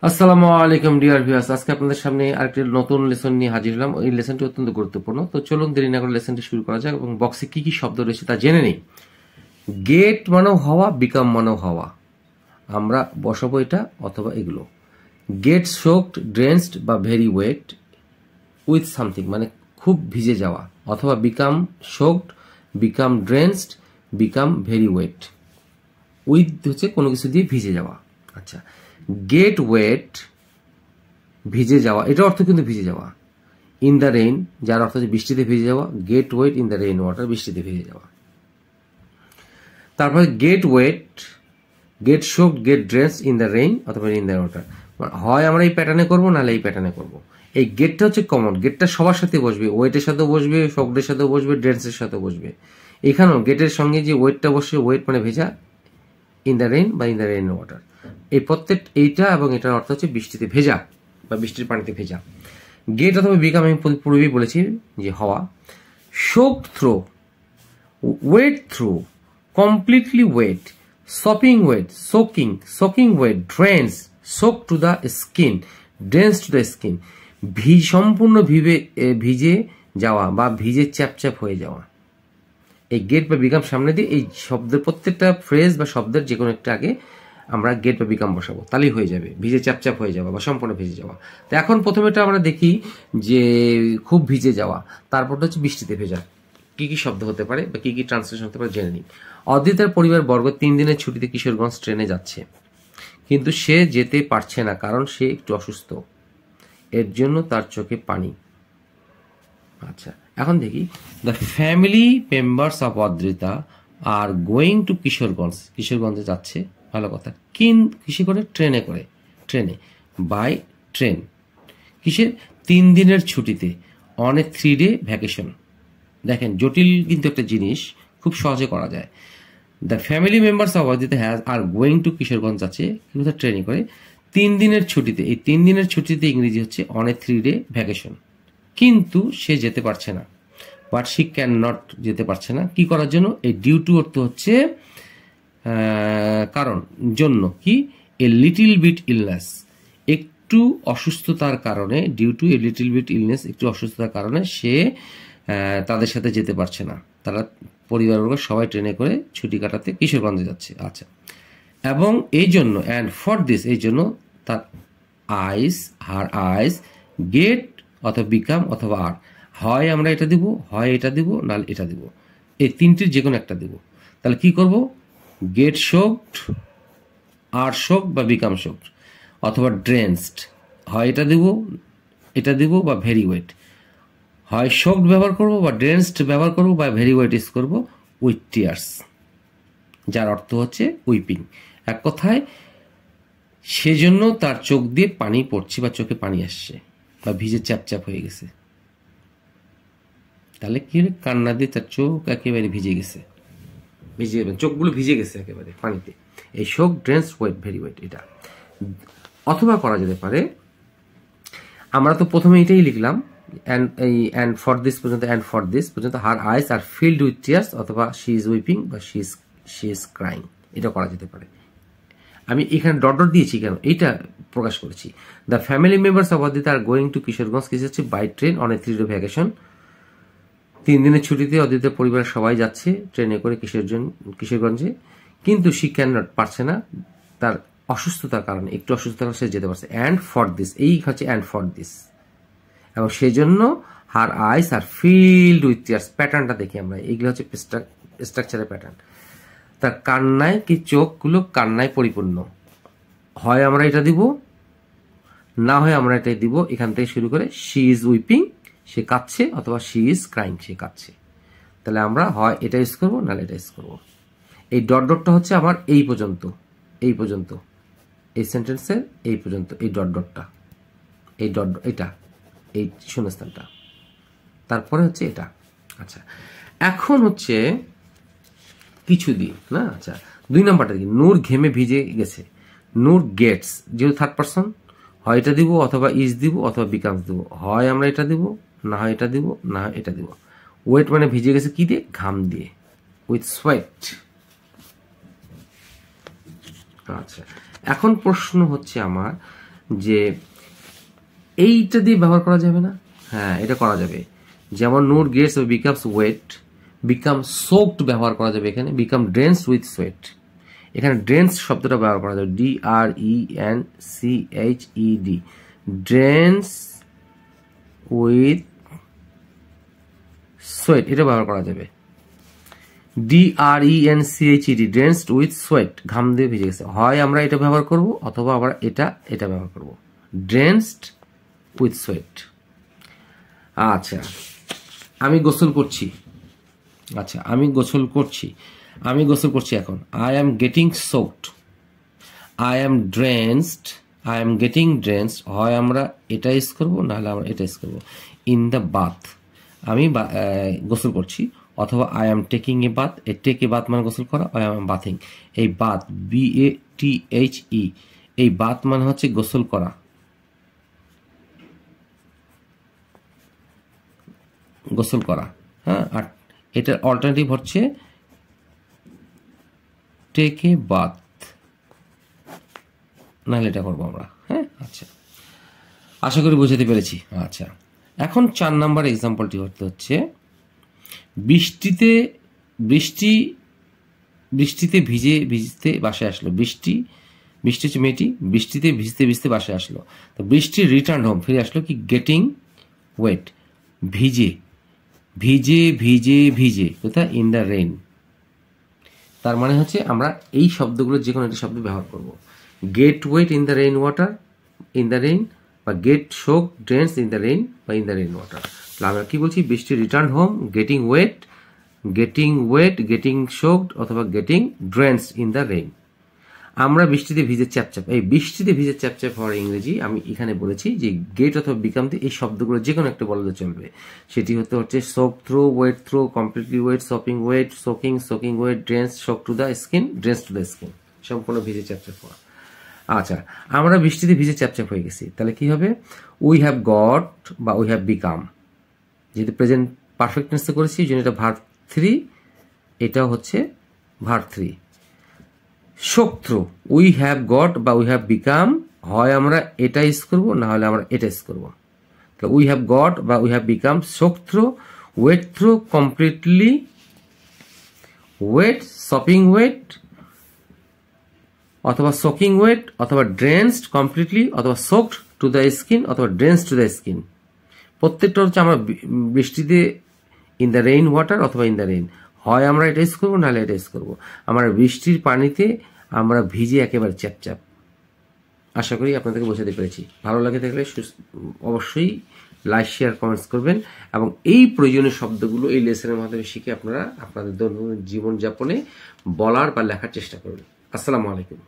আসসালামু আলাইকুম dear viewers, আজকে আপনাদের সামনে আরেকটি নতুন লেসন নিয়ে হাজির হলাম। এই লেসনটি অত্যন্ত গুরুত্বপূর্ণ। তো চলুন দেরি না করে লেসনটি শুরু করা যাক এবং বক্সে কি কি শব্দ রয়েছে তা জেনে নেই। গেট মানেও হওয়া, বিকাম মানেও হওয়া। আমরা বসাবো এটা অথবা এগুলো। গেট সোকড, ড্রেন্সড বা ভেরি ওয়েট উইথ সামথিং মানে খুব ভিজে যাওয়া, অথবা become soaked, become drenched, become very wet. With হচ্ছে কোনো কিছু দিয়ে ভিজে যাওয়া। আচ্ছা, গেট ওয়েট ভিজে যাওয়া, এটার অর্থ কিন্তু ভিজে যাওয়া। ইন দ্য রেইন, যার অর্থ হচ্ছে বৃষ্টিতে ভিজে যাওয়া। Get wet in the rain water, বৃষ্টিতে ভিজে যাওয়া। তারপরে get wet, get soaked, get dress in the rain অথবা ইন দ্য ওয়াটার। হয় আমরা এই প্যাটার্নে করবো, নাহলে এই প্যাটার্নে করবো। এই গেটটা হচ্ছে কমন, গেটটা সবার সাথে বসবে, ওয়েটের সাথে বসবে, সোকডের সাথে বসবে, ড্রেসের সাথে বসবে। এখানেও গেটের সঙ্গে যে ওয়েটটা বসে, ওয়েট মানে ভেজা, ইন দ্য রেইন বা ইন দ্য রেইন ওয়াটার। এই প্রত্যেক এইটা এবং এটার অর্থ হচ্ছে বৃষ্টিতে ভেজা বা বৃষ্টির পানিতে ভেজা। গেট অথবা বিকাম আমি পূর্বেই বলেছি যে হওয়া। Soak through, wet through, completely wet, sopping wet, soaking wet, drench, soak to the skin, drench to the skin. সম্পূর্ণ ভিজে যাওয়া বা ভিজে চ্যাপচ্যাপ হয়ে যাওয়া। এই গেট বা বিকাম সামনে দিয়ে এই শব্দের প্রত্যেকটা ফ্রেজ বা শব্দের যে কোনো একটা আগে আমরা গেট বা বিকাম বসাবো, তাহলেই হয়ে যাবে ভিজে চাপচাপ হয়ে যাওয়া বা সম্পূর্ণ ভিজে যাওয়া। তো এখন প্রথমেটা আমরা দেখি যে খুব ভিজে যাওয়া, তারপরটা হচ্ছে বৃষ্টিতে ভেজা। কি কি শব্দ হতে পারে বা কি কি ট্রান্সলেশন হতে পারে জেনে নিই। অদ্রিতার পরিবার বর্গ 3 দিনের ছুটিতে কিশোরগঞ্জ ট্রেনে যাচ্ছে, কিন্তু সে যেতে পারছে না কারণ সে একটু অসুস্থ, এর জন্য তার চোখে পানি। আচ্ছা, এখন দেখি। The family members of Adrita are going to Kishoreganj, কিশোরগঞ্জে যাচ্ছে, ভালো কথা। কিসে করে? ট্রেনে করে, ট্রেনে, বাই ট্রেন। কিসে? 3 দিনের ছুটিতে, অন এ 3 ডে ভ্যাকেশন। দেখেন জটিল কিন্তু একটা জিনিস খুব সহজে করা যায়। The family members of Adrita are going to Kishoreganj যাচ্ছে, কিন্তু ট্রেনে করে 3 দিনের ছুটিতে। এই 3 দিনের ছুটিতে ইংরেজি হচ্ছে অন এ 3 ডে ভ্যাকেশন। কিন্তু সে যেতে পারছে না, বাট শি ক্যান নট, যেতে পারছে না। কি করার জন্য? এই ডিউ টু অর্থ হচ্ছে কারণ, জন্য। কি? এ লিটিল বিট ইলনেস, একটু অসুস্থতার কারণে। Due to a little bit illness, একটু অসুস্থতার কারণে সে তাদের সাথে যেতে পারছে না। তারা পরিবারবর্গ সবাই ট্রেনে করে ছুটি কাটাতে কিশোরগঞ্জে যাচ্ছে। আচ্ছা, এবং এই জন্য, অ্যান্ড ফর দিস, এই জন্য তার হার আইস গেট অথবা বিকাম অথবা আর। হয় আমরা এটা দিব, হয় এটা দিব, নাহলে এটা দিব। এই তিনটির যে কোনো একটা দিব। তাহলে কি করব? গেট সোকড, আর সোকড বা বিকাম সোকড, অথবা ড্রেন্সড। হয় এটা দিব, এটা দিব, বা ভেরি ওয়েট। হয় সোকড ব্যবহার করব, বা ড্রেন্সড ব্যবহার করব, বা ভেরি ওয়েট ইউজ করব উইথ টিয়ার্স, যার অর্থ হচ্ছে উইপিং। এক কথায় সেজন্য তার চোখ দিয়ে পানি পড়ছে বা চোখে পানি আসছে বা ভিজে চ্যাপচ্যাপ হয়ে গেছে। তাহলে কি হলো? কান্না দিয়ে তার চোখ একেবারে ভিজে গেছে, চোখগুলো ভিজে গেছে একেবারে পানিতে। এই শোক, ড্রেন্স, ওয়েট, ভেরি ওয়েট, এটা। অথবা করা যেতে পারে, আমরা তো প্রথমে এটাই লিখলাম, অ্যান্ড ফর দিস পর্যন্ত, অ্যান্ড ফর দিস পর্যন্ত হার আইস আর ফিল্ড উইথ টিয়ার্স, অথবা শি ইজ উইপিং বা শি ইজ ক্রাইং, এটা করা যেতে পারে। আমি এখানে ডট ডট দিয়েছি কেন? এইটা প্রকাশ করেছি। The family members of Adrita are going to Kishoreganj, কিছু হচ্ছে by train on a 3 day vacation. 3 দিনের ছুটিতে অদ্রিতার পরিবারের সবাই যাচ্ছে ট্রেনে করে কিশোরগঞ্জে, কিন্তু সে ক্যান নট, পারছে না, তার অসুস্থতার কারণে, একটু অসুস্থতার কারণে সে যেতে পারছে। অ্যান্ড ফর দিস, এই হচ্ছে অ্যান্ড ফর দিস। এবং সেজন্য হার আইস আর ফিল্ড উইথ টিয়ার্স। প্যাটার্নটা দেখি আমরা, এইগুলো হচ্ছে স্ট্রাকচারের প্যাটার্ন। তার কান্নায়, কি চোখগুলো কান্নায় পরিপূর্ণ। হয় আমরা এটা দিব, না হয় আমরা এটাই দিব। এখান থেকে শুরু করে শি ইজ উইপিং, সে কাঁদছে, অথবা শি ইজ ক্রাইং, সে কাঁদছে। তাহলে আমরা হয় এটা ইউজ করবো, নাহলে এটা ইউজ করবো। এই ডট ডটটা হচ্ছে আমার এই পর্যন্ত, এই পর্যন্ত, এই সেন্টেন্সের এই পর্যন্ত, এই ডট ডটটা, এই ডট, এটা এই শূন্যস্থানটা, তারপরে হচ্ছে এটা। আচ্ছা, এখন হচ্ছে কিছু দিই না। আচ্ছা, 2 নম্বরটা দেখি। নূর ঘেমে ভিজে গেছে, নূর গেটস, যেহেতু থার্ড পারসন, হয় এটা দিব, অথবা ইজ দিব, অথবা বিকামস দিব। হয় আমরা এটা দিব, না হয় এটা দিব, না হয় এটা দিব। ওয়েট মানে ভিজে গেছে কি দিয়ে? ঘাম দিয়ে, উইথ সোয়েট। আচ্ছা, এখন প্রশ্ন হচ্ছে আমার যে এইটা দিয়ে ব্যবহার করা যাবে না? হ্যাঁ, এটা করা যাবে। যেমন Noor gets becomes wet, become soaked ব্যবহার করা যাবে এখানে, বিকাম ড্রেন্সড উইথ সোয়েট। এখানে ড্রেন্স শব্দটা ব্যবহার করা যাবে, DRENCHED, ড্রেন্স উইথ সোয়েট, এটা ব্যবহার করা যাবে। DRENCHED, ড্রেন্সড উইথ সোয়েট, ঘাম দিয়ে ভিজে গেছে। হয় আমরা এটা ব্যবহার করব অথবা আবার এটা ব্যবহার করব, ড্রেন্সড উইথ সোয়েট। আচ্ছা, আমি গোসল করছি। আচ্ছা, আমি গোসল করছি এখন। I am getting soaked, I am drenched, I am getting drenched. হয় আমরা এটা ইউজ করবো, নাহলে আমরা এটা ইউজ করবো। ইন দ্য বাথ, আমি গোসল করছি, অথবা I am taking a bath, a take a bath মানে গোসল করা, আই অ্যাম বাথিং। এই বাথ, BATHE, এই বাথ মানে হচ্ছে গোসল করা, গোসল করা। হ্যাঁ, আর এটার অল্টারনেটিভ হচ্ছে টেক এ বাথ, নাহলে এটা করবো আমরা। হ্যাঁ, আচ্ছা, আশা করি বুঝাতে পেরেছি। আচ্ছা, এখন 4 নাম্বার এক্সাম্পলটি হচ্ছে বৃষ্টিতে ভিজতে বাসায় আসলো। বৃষ্টি হচ্ছে মেয়েটি, বৃষ্টিতে ভিজতে বাসায় আসলো। তো বৃষ্টি রিটার্ন হোম, ফিরে আসলো কি? গেটিং ওয়েট, ভিজে কোথায়? In the rain. তার মানে হচ্ছে আমরা এই শব্দগুলো যে কোনো একটা শব্দ ব্যবহার করব। Get wet in the rain water, in the rain, বা get soak drench in the rain, বা ইন দ্য রেইন ওয়াটার। তাহলে আমরা কি বলছি? বৃষ্টি return home, getting wet, getting soaked, অথবা getting drench in the rain. আমরা বৃষ্টিতে ভিজে চ্যাপচ্যাপ, এই বৃষ্টিতে ভিজে চ্যাপচ্যাপ হওয়ার ইংরেজি আমি এখানে বলেছি যে গেট অথবা বিকাম দিয়ে এই শব্দগুলো যে কোনো একটা বললে চলবে। সেটি হচ্ছে soak through, wet through, completely wet, sopping wet, soaking wet, drench, soak to the skin, drench to the skin, সম্পূর্ণ ভিজে চ্যাপচ্যাপ হওয়া। আচ্ছা, আমরা বৃষ্টিতে ভিজে চ্যাপচ্যাপ হয়ে গেছি, তাহলে কি হবে? উই হ্যাভ গট বা উই হ্যাভ বিকাম, যেহেতু প্রেজেন্ট পারফেক্ট টেন্সে করেছি এই জন্য এটা ভার্ব 3, এটাও হচ্ছে ভার্ব 3। শোক থ্রু, উই হ্যাভ গট বা উই হ্যাভ বিকাম, হয় আমরা এটা ইউজ করবো, না হলে আমরা এটা ইউজ করবো। তাহলে উই হ্যাভ গট বা we have become soak through, wet through, completely wet, sopping wet, অথবা সোকিং ওয়েট, অথবা ড্রেন্সড কমপ্লিটলি, অথবা সোকড টু দ্য স্কিন, অথবা ড্রেন্সড টু দ্য স্কিন। প্রত্যেকটা হচ্ছে আমরা বৃষ্টিতে ইন দ্য রেইন ওয়াটার অথবা ইন দ্য রেইন, হয় আমরা এটা ইউজ করবো, নাহলে এটা ইউজ করবো। আমরা বৃষ্টির পানিতে আমরা ভিজে একেবারে চ্যাপচ্যাপ। আশা করি আপনাদেরকে বোঝাতে পেরেছি। ভালো লাগে থাকলে অবশ্যই লাইক, শেয়ার, কমেন্টস করবেন, এবং এই প্রয়োজনীয় শব্দগুলো এই লেসনের মাধ্যমে শিখে আপনারা আপনাদের দৈনন্দিন জীবনযাপনে বলার বা লেখার চেষ্টা করবেন। আসসালামু আলাইকুম।